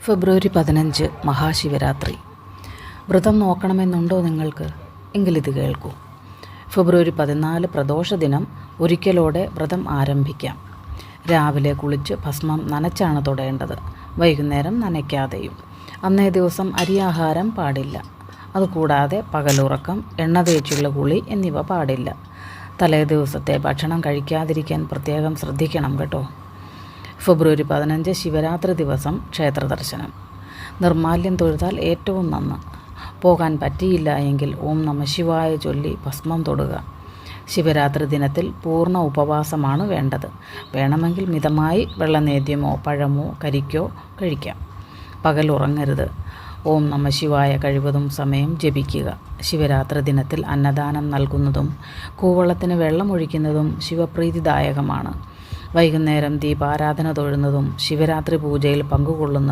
ഫെബ്രുവരി 15 മഹാശിവരാത്രി. വ്രതം നോക്കണമെന്നുണ്ടോ നിങ്ങൾക്ക്? എങ്കിലിത് കേൾക്കൂ. ഫെബ്രുവരി 14 പ്രദോഷ ദിനം ഒരിക്കലോടെ വ്രതം ആരംഭിക്കാം. രാവിലെ കുളിച്ച് ഭസ്മം നനച്ചാണ് തൊടേണ്ടത്, വൈകുന്നേരം നനയ്ക്കാതെയും. അന്നേ ദിവസം അരിയാഹാരം പാടില്ല. അതുകൂടാതെ പകലുറക്കം, എണ്ണ തേച്ചുള്ള കുളി എന്നിവ പാടില്ല. തലേ ദിവസത്തെ ഭക്ഷണം കഴിക്കാതിരിക്കാൻ പ്രത്യേകം ശ്രദ്ധിക്കണം കേട്ടോ. ഫെബ്രുവരി 15 ശിവരാത്രി ദിവസം ക്ഷേത്ര ദർശനം. നിർമാല്യം തൊഴുതാൽ ഏറ്റവും നന്ന്. പോകാൻ പറ്റിയില്ല എങ്കിൽ ഓം നമഃശിവായ ചൊല്ലി ഭസ്മം തൊടുക. ശിവരാത്രി ദിനത്തിൽ പൂർണ്ണ ഉപവാസമാണ് വേണ്ടത്. വേണമെങ്കിൽ മിതമായി വെള്ളനേദ്യമോ പഴമോ കരിക്കോ കഴിക്കാം. പകൽ ഉറങ്ങരുത്. ഓം നമഃശിവായ കഴിവതും സമയം ജപിക്കുക. ശിവരാത്രി ദിനത്തിൽ അന്നദാനം നൽകുന്നതും കൂവളത്തിന് വെള്ളമൊഴിക്കുന്നതും ശിവപ്രീതിദായകമാണ്. വൈകുന്നേരം ദീപാരാധന തൊഴുന്നതും ശിവരാത്രി പൂജയിൽ പങ്കുകൊള്ളുന്നതും